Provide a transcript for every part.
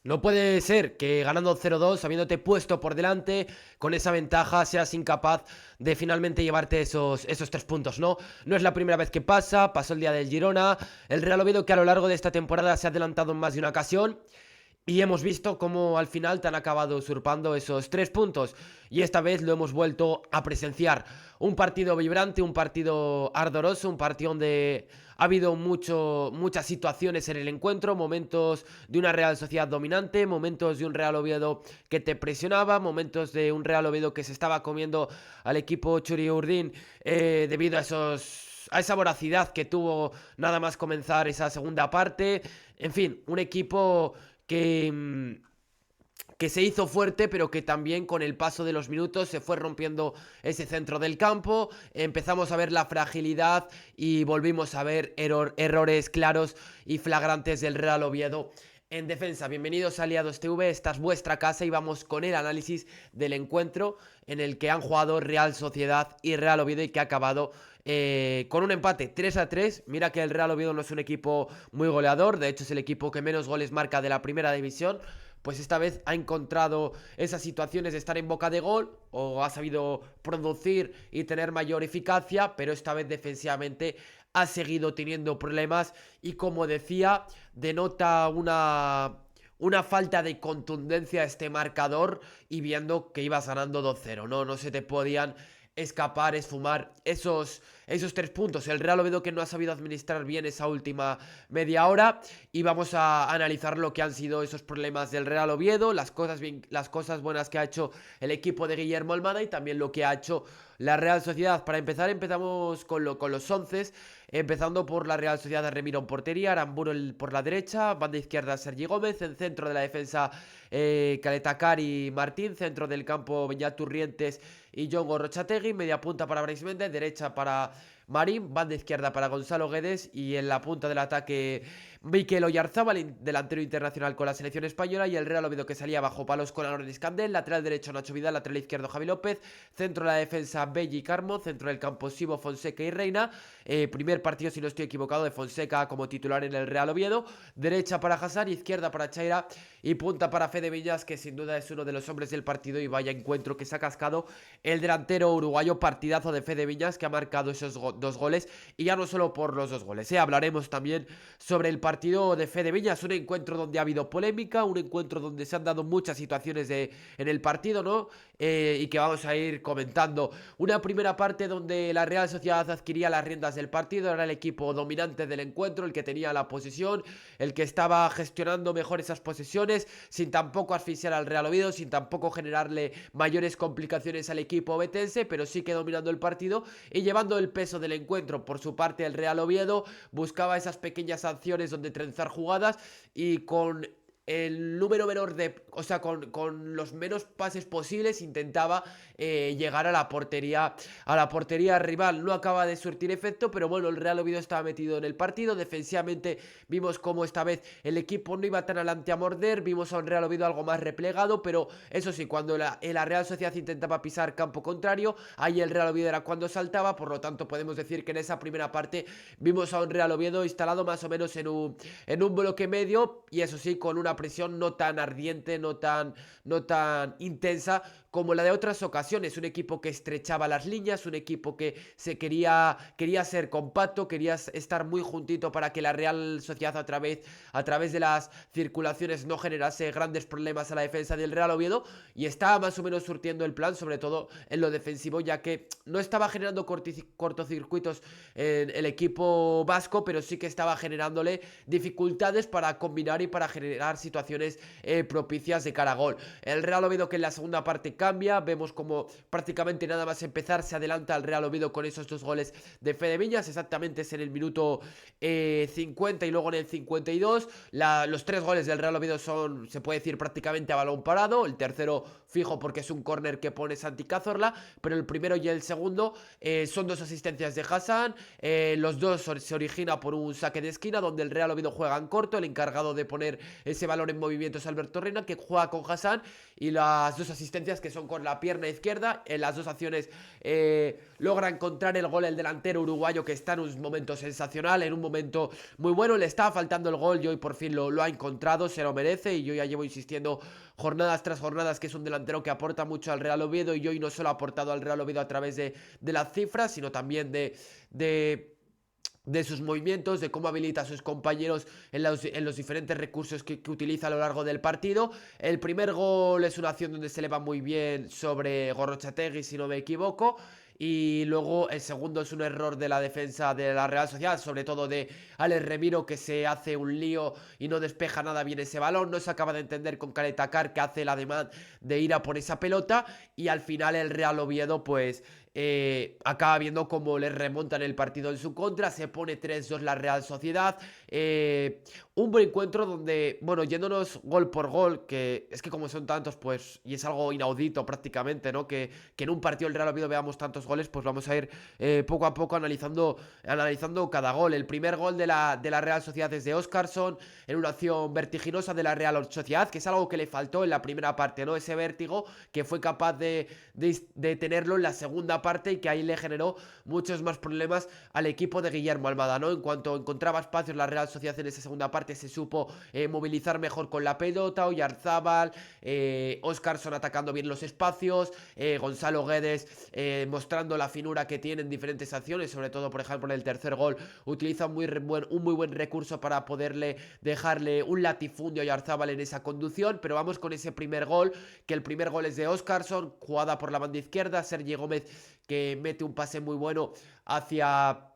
No puede ser que ganando 0-2, habiéndote puesto por delante, con esa ventaja, seas incapaz de finalmente llevarte esos 3 puntos, ¿no? No es la primera vez que pasa, pasó el día del Girona, el Real Oviedo que a lo largo de esta temporada se ha adelantado en más de una ocasión, y hemos visto cómo al final te han acabado usurpando esos 3 puntos. Y esta vez lo hemos vuelto a presenciar. Un partido vibrante, un partido ardoroso, un partido donde ha habido muchas situaciones en el encuentro, momentos de una Real Sociedad dominante, momentos de un Real Oviedo que te presionaba, momentos de un Real Oviedo que se estaba comiendo al equipo Churi Urdin debido a esa voracidad que tuvo nada más comenzar esa segunda parte. En fin, un equipo que se hizo fuerte, pero que también con el paso de los minutos se fue rompiendo ese centro del campo. Empezamos a ver la fragilidad y volvimos a ver errores claros y flagrantes del Real Oviedo en defensa. Bienvenidos a Aliados TV, esta es vuestra casa y vamos con el análisis del encuentro en el que han jugado Real Sociedad y Real Oviedo y que ha acabado con un empate 3-3. Mira que el Real Oviedo no es un equipo muy goleador, de hecho es el equipo que menos goles marca de la primera división. Pues esta vez ha encontrado esas situaciones de estar en boca de gol o ha sabido producir y tener mayor eficacia, pero esta vez defensivamente ha seguido teniendo problemas y, como decía, denota una falta de contundencia a este marcador, y viendo que ibas ganando 2-0, no se te podían escapar, esfumar esos 3 puntos. El Real Oviedo que no ha sabido administrar bien esa última media hora, y vamos a analizar lo que han sido esos problemas del Real Oviedo, las cosas buenas que ha hecho el equipo de Guillermo Almada y también lo que ha hecho la Real Sociedad. Para empezar, empezamos con los 11, empezando por la Real Sociedad de Remiro en portería, Aramburu por la derecha, banda izquierda Sergi Gómez, en centro de la defensa Caletacar y Martín, centro del campo Beñat Turrientes y John Gorrochategui, media punta para Brais Méndez, derecha para Marín, banda izquierda para Gonzalo Guedes y en la punta del ataque Mikel Oyarzábal, delantero internacional con la selección española, y el Real Oviedo que salía bajo palos con Alonis Candel, lateral derecho Nacho Vidal, lateral izquierdo Javi López, centro de la defensa Belli y Carmo, centro del campo Sibo, Fonseca y Reina. Primer partido, si no estoy equivocado, de Fonseca como titular en el Real Oviedo, derecha para Hassan, izquierda para Chaira y punta para Fede Viñas, que sin duda es uno de los hombres del partido, y vaya encuentro que se ha cascado el delantero uruguayo, partidazo de Fede Viñas que ha marcado esos 2 goles, y ya no solo por los 2 goles, hablaremos también sobre el partido de Fede Viñas, un encuentro donde ha habido polémica, un encuentro donde se han dado muchas situaciones en el partido, ¿no? Y que vamos a ir comentando. Una primera parte donde la Real Sociedad adquiría las riendas del partido, era el equipo dominante del encuentro, el que tenía la posesión, el que estaba gestionando mejor esas posesiones, sin tampoco asfixiar al Real Oviedo, sin tampoco generarle mayores complicaciones al equipo ovetense, pero sí que dominando el partido y llevando el peso del encuentro. Por su parte, el Real Oviedo buscaba esas pequeñas acciones donde trenzar jugadas y con el número menor o sea, con los menos pases posibles intentaba llegar a la portería rival. No acaba de surtir efecto, pero bueno, el Real Oviedo estaba metido en el partido. Defensivamente vimos cómo esta vez el equipo no iba tan adelante a morder, vimos a un Real Oviedo algo más replegado, pero eso sí, cuando la Real Sociedad intentaba pisar campo contrario, ahí el Real Oviedo era cuando saltaba. Por lo tanto, podemos decir que en esa primera parte vimos a un Real Oviedo instalado más o menos en un bloque medio, y eso sí, con una presión no tan ardiente, no tan intensa como la de otras ocasiones. Un equipo que estrechaba las líneas, un equipo que quería ser compacto, quería estar muy juntito para que la Real Sociedad a través de las circulaciones no generase grandes problemas a la defensa del Real Oviedo, y estaba más o menos surtiendo el plan, sobre todo en lo defensivo, ya que no estaba generando cortocircuitos en el equipo vasco, pero sí que estaba generándole dificultades para combinar y para generar situaciones propicias de cara a gol. El Real Oviedo que en la segunda parte cambia, vemos como prácticamente nada más empezar se adelanta al Real Oviedo con esos 2 goles de Fede Viñas, exactamente es en el minuto 50 y luego en el 52. Los 3 goles del Real Oviedo son, se puede decir, prácticamente a balón parado, el tercero fijo porque es un córner que pone Santi Cazorla, pero el primero y el segundo son 2 asistencias de Hassan. Los dos se origina por un saque de esquina donde el Real Oviedo juega en corto, el encargado de poner ese balón en movimientos Alberto Reina, que juega con Hassan, y las dos asistencias que son con la pierna izquierda. En las dos acciones logra encontrar el gol el delantero uruguayo, que está en un momento sensacional, en un momento muy bueno. Le estaba faltando el gol y hoy por fin lo ha encontrado, se lo merece, y yo ya llevo insistiendo jornadas tras jornadas que es un delantero que aporta mucho al Real Oviedo, y hoy no solo ha aportado al Real Oviedo a través de las cifras, sino también de sus movimientos, de cómo habilita a sus compañeros en los diferentes recursos que utiliza a lo largo del partido. El primer gol es una acción donde se le va muy bien sobre Gorrotxategi, si no me equivoco. Y luego el segundo es un error de la defensa de la Real Sociedad, sobre todo de Alex Remiro, que se hace un lío y no despeja nada bien ese balón. No se acaba de entender con Caleta Car, que hace el ademán de ir a por esa pelota. Y al final el Real Oviedo pues acaba viendo cómo le remontan el partido en su contra. Se pone 3-2 la Real Sociedad. Un buen encuentro donde, bueno, yéndonos gol por gol, que es que como son tantos, pues, y es algo inaudito prácticamente, ¿no? Que en un partido del Real Oviedo veamos tantos goles, pues vamos a ir poco a poco analizando cada gol. El primer gol de la Real Sociedad es de Óscarson, en una acción vertiginosa de la Real Sociedad, que es algo que le faltó en la primera parte, ¿no? Ese vértigo que fue capaz de tenerlo en la segunda parte, y que ahí le generó muchos más problemas al equipo de Guillermo Almada, ¿no? En cuanto encontraba espacios la Real Sociedad en esa segunda parte, se supo movilizar mejor con la pelota. Oyarzábal, Óscarson atacando bien los espacios, Gonzalo Guedes mostrando la finura que tiene en diferentes acciones, sobre todo por ejemplo en el tercer gol utiliza un muy buen recurso para poderle dejarle un latifundio a Oyarzábal en esa conducción. Pero vamos con ese primer gol, que el primer gol es de Óscarson, jugada por la banda izquierda, Sergi Gómez, que mete un pase muy bueno hacia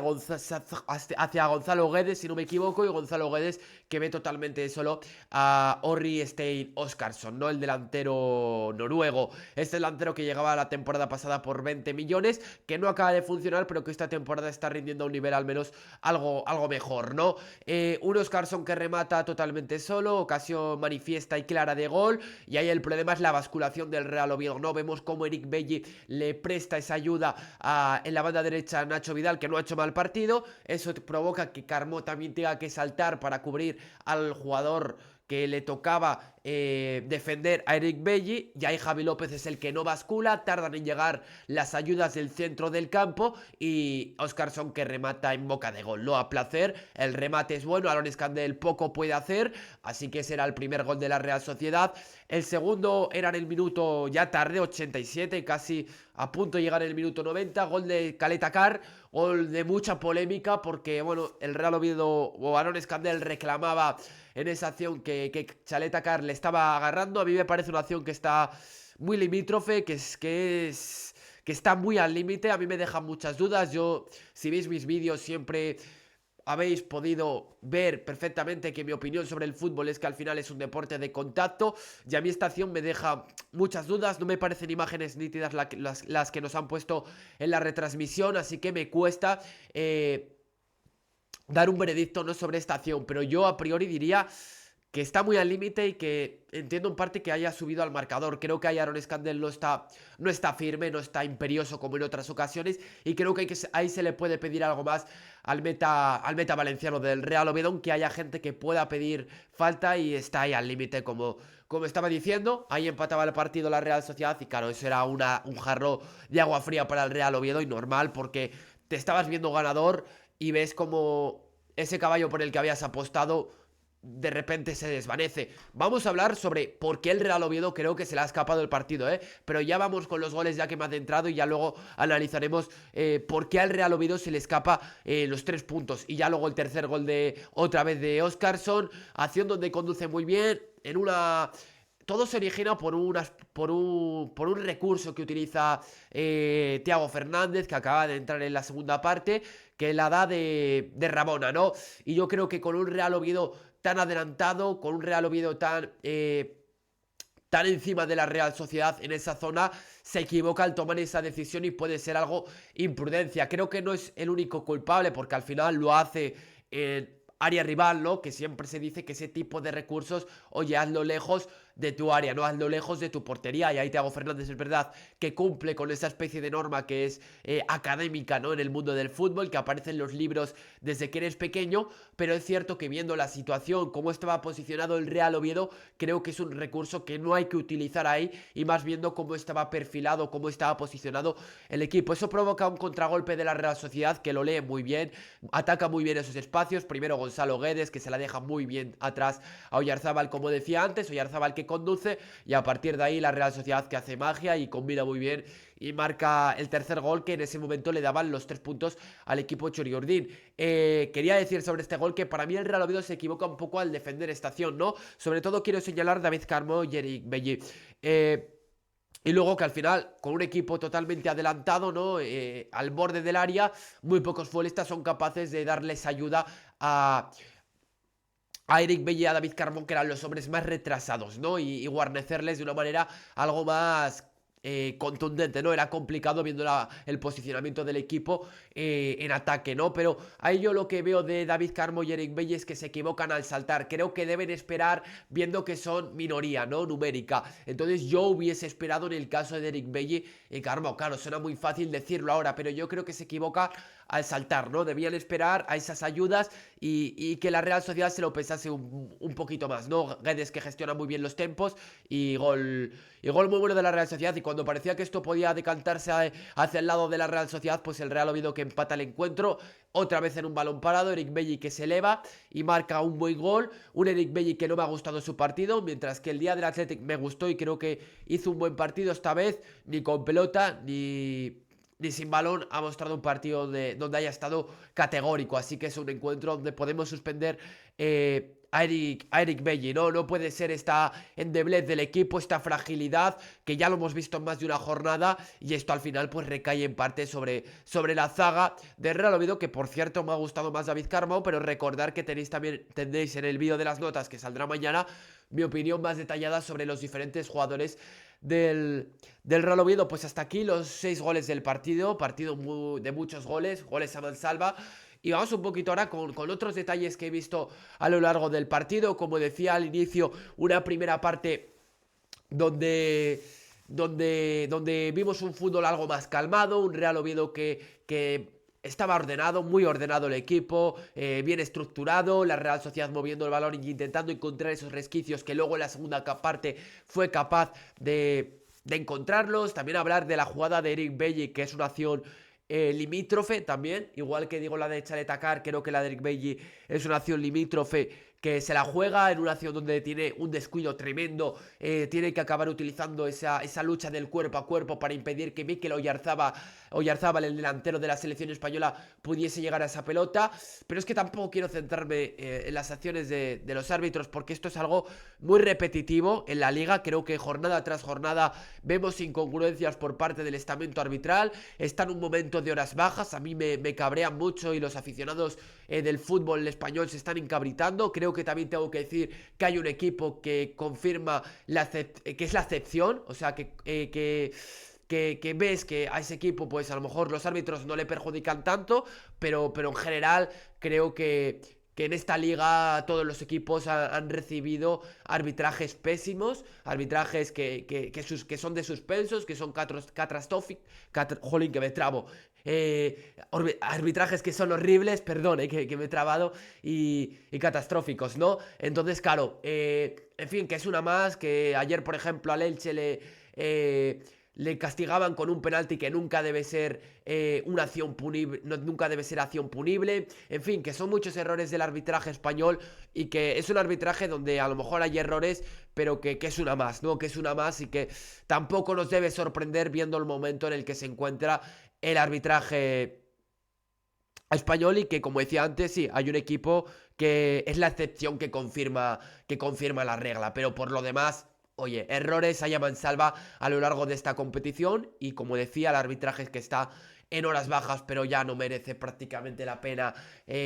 Gonzalo Guedes, si no me equivoco, y Gonzalo Guedes que ve totalmente solo a Orri Stein Óscarson, ¿no? El delantero noruego. Este delantero que llegaba la temporada pasada por 20 millones, que no acaba de funcionar, pero que esta temporada está rindiendo a un nivel al menos algo mejor, ¿no? Un Óscarson que remata totalmente solo, ocasión manifiesta y clara de gol, y ahí el problema es la basculación del Real Oviedo, ¿no? Vemos cómo Eric Belli le presta esa ayuda en la banda derecha a Nacho Vidal, que no ha hecho mal partido. Eso provoca que Carmó también tenga que saltar para cubrir al jugador que le tocaba defender a Eric Belli, y ahí Javi López es el que no bascula, tardan en llegar las ayudas del centro del campo, y Óscarson que remata en boca de gol, no a placer. El remate es bueno, Aaron Scandell poco puede hacer, así que será el primer gol de la Real Sociedad. El segundo era en el minuto ya tarde, 87, casi a punto de llegar en el minuto 90, gol de Caleta Car, gol de mucha polémica, porque bueno, el Real Oviedo o Aaron Scandell reclamaba en esa acción que Caleta Car le estaba agarrando. A mí me parece una acción que está muy limítrofe, que está muy al límite. A mí me deja muchas dudas. Yo, si veis mis vídeos, siempre habéis podido ver perfectamente que mi opinión sobre el fútbol es que al final es un deporte de contacto, y a mí esta acción me deja muchas dudas. No me parecen imágenes nítidas las que nos han puesto en la retransmisión, así que me cuesta dar un veredicto, no, sobre esta acción, pero yo a priori diría que está muy al límite, y que entiendo en parte que haya subido al marcador. Creo que ahí Aaron Scandell no está firme, no está imperioso como en otras ocasiones, y creo que ahí se le puede pedir algo más al meta valenciano del Real Oviedo, aunque haya gente que pueda pedir falta, y está ahí al límite como estaba diciendo. Ahí empataba el partido la Real Sociedad, y claro, eso era un jarro de agua fría para el Real Oviedo, y normal, porque te estabas viendo ganador y ves como ese caballo por el que habías apostado de repente se desvanece. Vamos a hablar sobre por qué el Real Oviedo creo que se le ha escapado el partido, pero ya vamos con los goles, ya que me ha centrado, y ya luego analizaremos por qué al Real Oviedo se le escapa los 3 puntos. Y ya luego el tercer gol otra vez de Óscarson, acción donde conduce muy bien, todo se origina por un recurso que utiliza Thiago Fernández, que acaba de entrar en la segunda parte, que la da de Ramona, ¿no? Y yo creo que con un Real Oviedo tan adelantado, con un Real Oviedo tan encima de la Real Sociedad en esa zona, se equivoca al tomar esa decisión, y puede ser algo imprudencia. Creo que no es el único culpable, porque al final lo hace área rival, ¿no? Que siempre se dice que ese tipo de recursos, oye, hazlo lejos, de tu área, ¿no? Hazlo lejos de tu portería. Y ahí Thiago Fernández es verdad que cumple con esa especie de norma que es académica, ¿no? En el mundo del fútbol, que aparece en los libros desde que eres pequeño, pero es cierto que viendo la situación, cómo estaba posicionado el Real Oviedo, creo que es un recurso que no hay que utilizar ahí, y más viendo cómo estaba perfilado, cómo estaba posicionado el equipo. Eso provoca un contragolpe de la Real Sociedad, que lo lee muy bien, ataca muy bien esos espacios. Primero Gonzalo Guedes, que se la deja muy bien atrás a Oyarzábal, como decía antes, Oyarzábal que conduce, y a partir de ahí la Real Sociedad que hace magia y combina muy bien y marca el tercer gol, que en ese momento le daban los 3 puntos al equipo Churiurdin. Quería decir sobre este gol que para mí el Real Oviedo se equivoca un poco al defender esta acción, ¿no? Sobre todo quiero señalar David Carmo y Eric Belli. Y luego que al final, con un equipo totalmente adelantado, ¿no? Al borde del área, muy pocos futbolistas son capaces de darles ayuda a Eric Belli y a David Carmón, que eran los hombres más retrasados, ¿no? Y guarnecerles de una manera algo más contundente, ¿no? Era complicado viendo el posicionamiento del equipo en ataque, ¿no? Pero ahí yo lo que veo de David Carmo y Eric Belli es que se equivocan al saltar. Creo que deben esperar viendo que son minoría, ¿no? Numérica. Entonces yo hubiese esperado en el caso de Eric Belli y Carmo. Claro, suena muy fácil decirlo ahora, pero yo creo que se equivoca al saltar, ¿no? Debían esperar a esas ayudas y que la Real Sociedad se lo pensase un poquito más, ¿no? Guedes, que gestiona muy bien los tempos, y gol muy bueno de la Real Sociedad. Y cuando parecía que esto podía decantarse hacia el lado de la Real Sociedad, pues el Real Oviedo que empata el encuentro, otra vez en un balón parado, Eric Belli que se eleva y marca un buen gol. Un Eric Belli que no me ha gustado su partido, mientras que el día del Athletic me gustó y creo que hizo un buen partido esta vez, ni con pelota ni sin balón ha mostrado un partido donde haya estado categórico. Así que es un encuentro donde podemos suspender a Eric Belli, ¿no? No puede ser esta endeblez del equipo, esta fragilidad, que ya lo hemos visto en más de una jornada, y esto al final pues recae en parte sobre la zaga de Real Oviedo, que por cierto me ha gustado más David Carmo, pero recordar que tendréis en el vídeo de las notas que saldrá mañana mi opinión más detallada sobre los diferentes jugadores del Real Oviedo. Pues hasta aquí los 6 goles del partido, de muchos goles a mansalva. Y vamos un poquito ahora con otros detalles que he visto a lo largo del partido. Como decía al inicio, una primera parte donde vimos un fútbol algo más calmado, un Real Oviedo que estaba ordenado, muy ordenado el equipo, bien estructurado, la Real Sociedad moviendo el balón y intentando encontrar esos resquicios que luego en la segunda parte fue capaz de encontrarlos. También hablar de la jugada de Eric Belli, que es una acción limítrofe también, igual que digo la de Chalet Takar, creo que la de Eric Belli es una acción limítrofe, que se la juega en una acción donde tiene un descuido tremendo, tiene que acabar utilizando esa lucha del cuerpo a cuerpo para impedir que Mikel Oyarzábal, el delantero de la selección española, pudiese llegar a esa pelota. Pero es que tampoco quiero centrarme en las acciones de los árbitros, porque esto es algo muy repetitivo en la liga. Creo que jornada tras jornada vemos incongruencias por parte del estamento arbitral. Está en un momento de horas bajas, a mí me cabrean mucho, y los aficionados del fútbol español se están encabritando. Creo que también tengo que decir que hay un equipo que confirma que es la excepción, o sea, que ves que a ese equipo pues a lo mejor los árbitros no le perjudican tanto, pero en general creo que en esta liga todos los equipos han recibido arbitrajes pésimos, arbitrajes que son de suspensos, que son catastróficos, jolín, que me trabo, arbitrajes que son horribles, perdón, que me he trabado, y catastróficos, ¿no? Entonces, claro, en fin, que es una más, que ayer, por ejemplo, al Elche le castigaban con un penalti que nunca debe ser una acción punible, nunca debe ser acción punible. En fin, que son muchos errores del arbitraje español, y que es un arbitraje donde a lo mejor hay errores, pero que es una más, ¿no? Que es una más, y que tampoco nos debe sorprender viendo el momento en el que se encuentra el arbitraje español, y que, como decía antes, sí, hay un equipo que es la excepción que confirma la regla, pero por lo demás, oye, errores hay a mansalva a lo largo de esta competición. Y como decía, el arbitraje es que está en horas bajas, pero ya no merece prácticamente la pena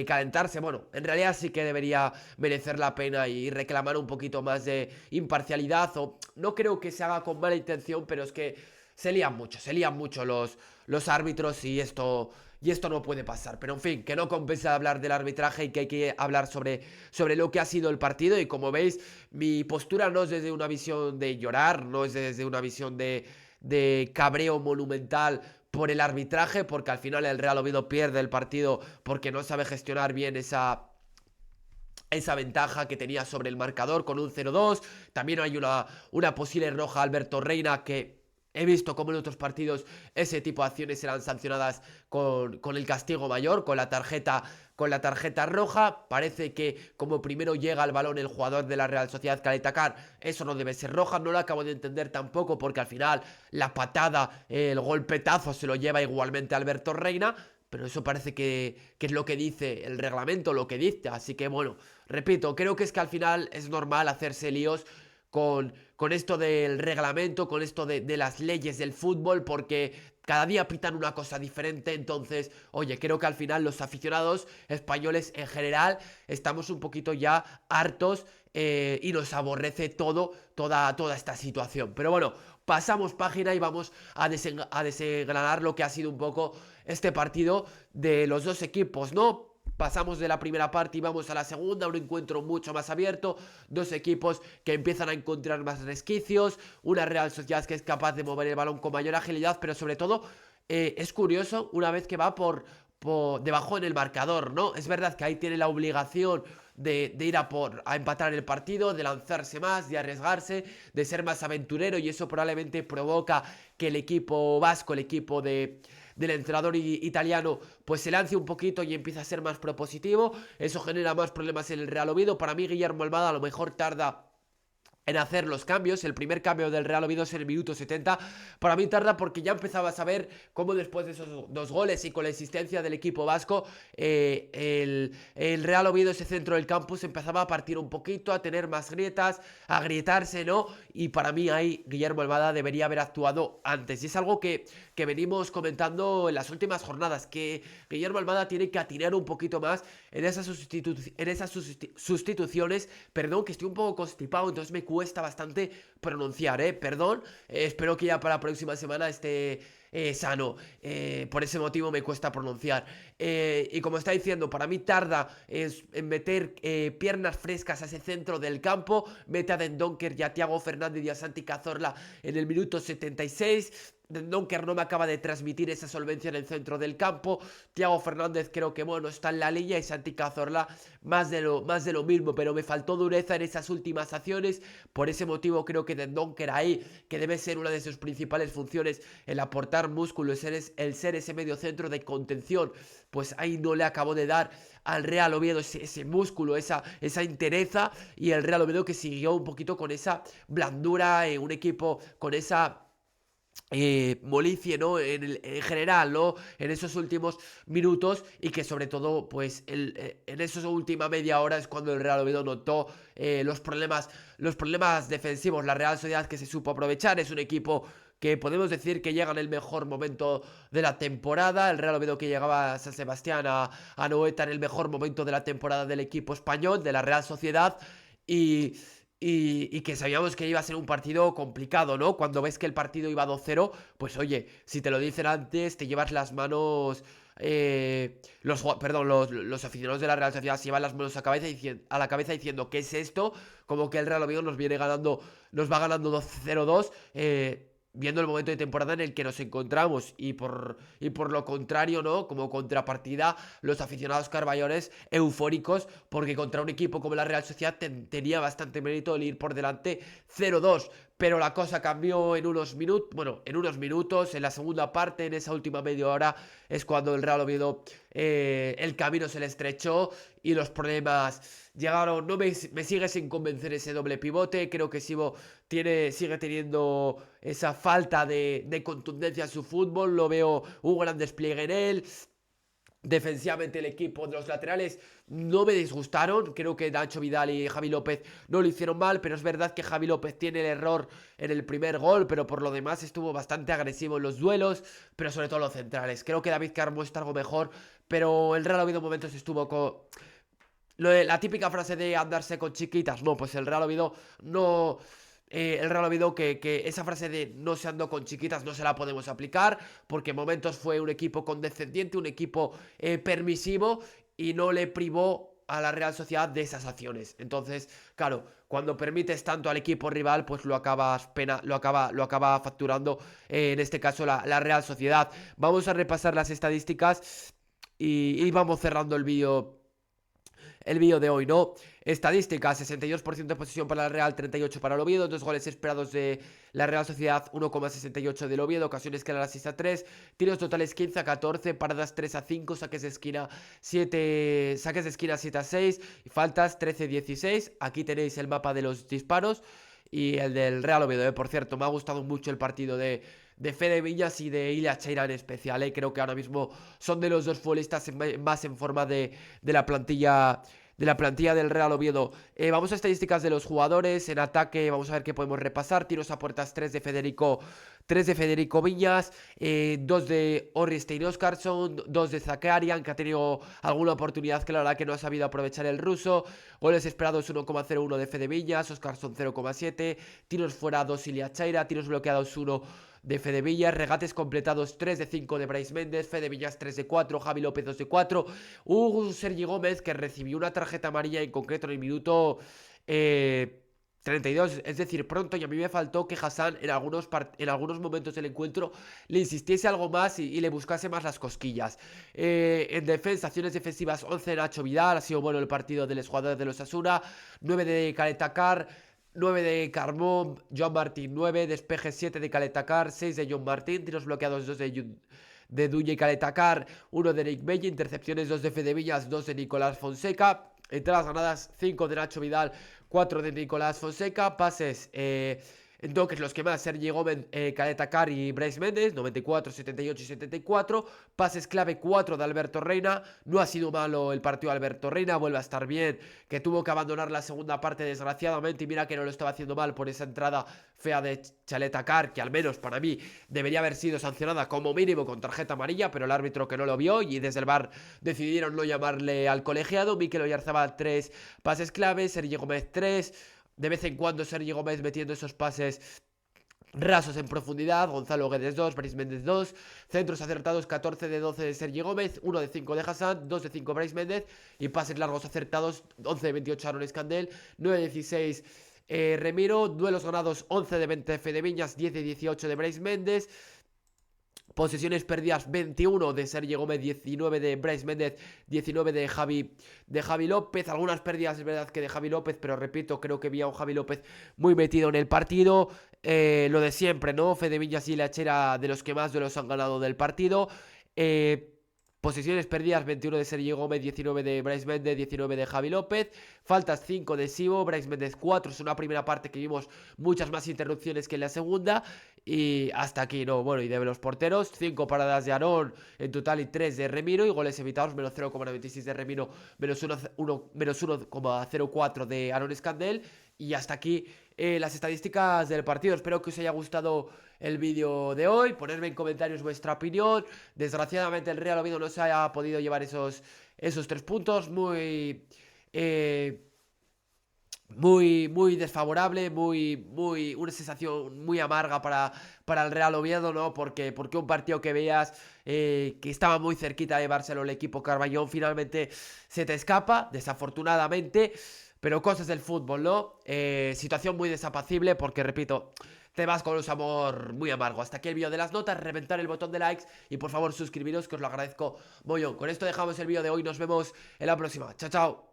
calentarse. Bueno, en realidad sí que debería merecer la pena y reclamar un poquito más de imparcialidad, o no creo que se haga con mala intención, pero es que se lían mucho los árbitros, y esto y esto no puede pasar. Pero en fin, que no compensa hablar del arbitraje y que hay que hablar sobre lo que ha sido el partido. Y como veis, mi postura no es desde una visión de llorar, no es desde una visión de cabreo monumental por el arbitraje, porque al final el Real Oviedo pierde el partido porque no sabe gestionar bien esa ventaja que tenía sobre el marcador con un 0-2. También hay una posible roja a Alberto Reina, que he visto como en otros partidos ese tipo de acciones eran sancionadas con el castigo mayor, con la tarjeta roja. Parece que como primero llega al balón el jugador de la Real Sociedad, Caleta Car, eso no debe ser roja. No lo acabo de entender tampoco, porque al final la patada, el golpetazo se lo lleva igualmente Alberto Reina. Pero eso parece que es lo que dice el reglamento, lo que dice. Así que bueno, repito, creo que es que al final es normal hacerse líos con esto del reglamento, con esto de las leyes del fútbol, porque cada día pitan una cosa diferente. Entonces, oye, creo que al final los aficionados españoles en general estamos un poquito ya hartos, y nos aborrece toda esta situación. Pero bueno, pasamos página y vamos a desengranar lo que ha sido un poco este partido de los dos equipos, ¿no? Pasamos de la primera parte y vamos a la segunda, un encuentro mucho más abierto, dos equipos que empiezan a encontrar más resquicios, una Real Sociedad que es capaz de mover el balón con mayor agilidad, pero sobre todo es curioso una vez que va por debajo en el marcador, ¿no? Es verdad que ahí tiene la obligación de ir a empatar el partido, de lanzarse más, de arriesgarse, de ser más aventurero, y eso probablemente provoca que el equipo vasco, el equipo del entrenador italiano, pues se lance un poquito y empieza a ser más propositivo. Eso genera más problemas en el Real Oviedo. Para mí, Guillermo Almada a lo mejor tarda en hacer los cambios. El primer cambio del Real Oviedo es en el minuto 70. Para mí tarda porque ya empezaba a saber cómo después de esos dos goles y con la existencia del equipo vasco, el Real Oviedo, ese centro del campo, se empezaba a partir un poquito, a tener más grietas, a agrietarse, ¿no? Y para mí ahí Guillermo Almada debería haber actuado antes. Y es algo que venimos comentando en las últimas jornadas, que Guillermo Almada tiene que atinar un poquito más en esas sustituciones. Perdón, que estoy un poco constipado, entonces me cuesta bastante pronunciar, perdón. Espero que ya para la próxima semana esté sano. Por ese motivo me cuesta pronunciar. Y como está diciendo, para mí tarda en meter piernas frescas a ese centro del campo. Mete a Dendoncker y a Thiago Fernández y a Santi Cazorla en el minuto 76. Dendoncker no me acaba de transmitir esa solvencia en el centro del campo. Thiago Fernández creo que bueno, está en la línea, y Santi Cazorla más de lo mismo, pero me faltó dureza en esas últimas acciones. Por ese motivo creo que Dendoncker ahí, que debe ser una de sus principales funciones, el aportar músculo, el ser ese medio centro de contención, pues ahí no le acabó de dar al Real Oviedo ese músculo, esa entereza, y el Real Oviedo que siguió un poquito con esa blandura, un equipo con esa molicie, ¿no? En general, ¿no? En esos últimos minutos, y que sobre todo, pues, en esa última media hora es cuando el Real Oviedo notó los problemas defensivos. La Real Sociedad, que se supo aprovechar, es un equipo que podemos decir que llega en el mejor momento de la temporada. El Real Oviedo que llegaba a San Sebastián, a Noeta, en el mejor momento de la temporada del equipo español, de la Real Sociedad. Y que sabíamos que iba a ser un partido complicado, ¿no? Cuando ves que el partido iba 2-0, pues oye, si te lo dicen antes, te llevas las manos. Los aficionados de la Real Sociedad se llevan las manos a la cabeza diciendo: ¿qué es esto? Como que el Real Oviedo nos va ganando 2-0-2, viendo el momento de temporada en el que nos encontramos. Y por lo contrario, ¿no? Como contrapartida, los aficionados carballones eufóricos, porque contra un equipo como la Real Sociedad tenía bastante mérito el ir por delante 0-2. Pero la cosa cambió en unos minutos. Bueno, en unos minutos, en la segunda parte, en esa última media hora, es cuando el Real Oviedo, el camino se le estrechó y los problemas llegaron. No me sigue sin convencer ese doble pivote. Creo que Sibo sigue teniendo esa falta de contundencia en su fútbol. Lo veo un gran despliegue en él. Defensivamente el equipo de los laterales no me disgustaron. Creo que Nacho Vidal y Javi López no lo hicieron mal, pero es verdad que Javi López tiene el error en el primer gol, pero por lo demás estuvo bastante agresivo en los duelos, pero sobre todo los centrales. Creo que David Carmo está algo mejor, pero el Real Oviedo momentos estuvo con... La típica frase de andarse con chiquitas, no, pues el Real Oviedo no... el Real Oviedo que esa frase de no se andó con chiquitas no se la podemos aplicar, porque en momentos fue un equipo condescendiente, un equipo permisivo y no le privó a la Real Sociedad de esas acciones. Entonces, claro, cuando permites tanto al equipo rival, pues lo acaba facturando, en este caso la Real Sociedad. Vamos a repasar las estadísticas y vamos cerrando el vídeo de hoy, ¿no? Estadísticas: 62% de posesión para la Real, 38% para el Oviedo, 2 goles esperados de la Real Sociedad, 1,68 del Oviedo, ocasiones claras 6-3, tiros totales 15-14, paradas 3-5, saques de esquina 7-6 y faltas 13-16. Aquí tenéis el mapa de los disparos y el del Real Oviedo, por cierto, me ha gustado mucho el partido de Fede Viñas y de Ilia Cheira en especial, creo que ahora mismo son de los dos futbolistas más en forma de la plantilla del Real Oviedo. Vamos a estadísticas de los jugadores. En ataque vamos a ver qué podemos repasar. Tiros a puertas: 3 de Federico Viñas, 2 de Orri Oscarsson, 2 de Zakarian, que ha tenido alguna oportunidad que la verdad que no ha sabido aprovechar el ruso. Goles esperados: 1,01 de Fede Viñas, Oscarsson 0,7, tiros fuera 2 Ilia Cheira, tiros bloqueados 1 de Fede Villas, regates completados 3 de 5 de Brais Méndez, Fede Villas 3 de 4, Javi López 2 de 4, Sergi Gómez, que recibió una tarjeta amarilla en concreto en el minuto 32, es decir, pronto, y a mí me faltó que Hassan en algunos momentos del encuentro le insistiese algo más y le buscase más las cosquillas. En defensa, acciones defensivas: 11 de Nacho Vidal, ha sido bueno el partido de los jugadores de los Osasuna, 9 de Caletacar, 9 de Carmón, Joan Martín 9, despejes 7 de Caletacar, 6 de John Martín, tiros bloqueados 2 de Duña y Caletacar, 1 de Nick Bella, intercepciones 2 de Fede Villas, 2 de Nicolás Fonseca, entradas ganadas 5 de Nacho Vidal, 4 de Nicolás Fonseca, pases en toques los que más: Sergi Gómez, Caletacar y Brais Méndez, 94, 78 y 74. Pases clave: 4 de Alberto Reina. No ha sido malo el partido de Alberto Reina, vuelve a estar bien, que tuvo que abandonar la segunda parte desgraciadamente, y mira que no lo estaba haciendo mal por esa entrada fea de Caletacar, que al menos para mí debería haber sido sancionada como mínimo con tarjeta amarilla, pero el árbitro que no lo vio y desde el VAR decidieron no llamarle al colegiado. Mikel Oyarzabal 3 pases clave, Sergi Gómez 3. De vez en cuando Sergi Gómez metiendo esos pases rasos en profundidad, Gonzalo Guedes 2, Brais Méndez 2, centros acertados 14 de 12 de Sergi Gómez, 1 de 5 de Hassan, 2 de 5 Brais Méndez, y pases largos acertados 11 de 28 Aaron Escandel, 9 de 16 Remiro, duelos ganados 11 de 20 de Fede Viñas, 10 de 18 de Brais Méndez. Posesiones perdidas: 21 de Sergi Gómez, 19 de Brais Méndez, 19 de Javi López. Algunas pérdidas es verdad que de Javi López, pero repito, creo que había un Javi López muy metido en el partido. Lo de siempre, ¿no? Fede Villas y la Chera de los que más duelos han ganado del partido. Posesiones perdidas: 21 de Sergi Gómez, 19 de Brais Méndez, 19 de Javi López. Faltas: 5 de Sibo, Brais Méndez 4. Es una primera parte que vimos muchas más interrupciones que en la segunda. Y hasta aquí, ¿no? Bueno, y de los porteros: 5 paradas de Aarón en total y 3 de Remiro. Y goles evitados: menos 0,96 de Remiro, menos 1,04 de Aaron Escandel. Y hasta aquí las estadísticas del partido. Espero que os haya gustado el vídeo de hoy. Ponedme en comentarios vuestra opinión. Desgraciadamente el Real Oviedo no se haya podido llevar esos 3 puntos. Muy desfavorable, una sensación muy amarga para el Real Oviedo, ¿no? Porque un partido que veías que estaba muy cerquita de llevárselo el equipo Carballón, finalmente se te escapa, desafortunadamente, pero cosas del fútbol, ¿no? Situación muy desapacible porque, repito, te vas con un sabor muy amargo. Hasta aquí el vídeo de las notas, reventar el botón de likes y por favor suscribiros, que os lo agradezco mogollón. Con esto dejamos el vídeo de hoy, nos vemos en la próxima. Chao, chao.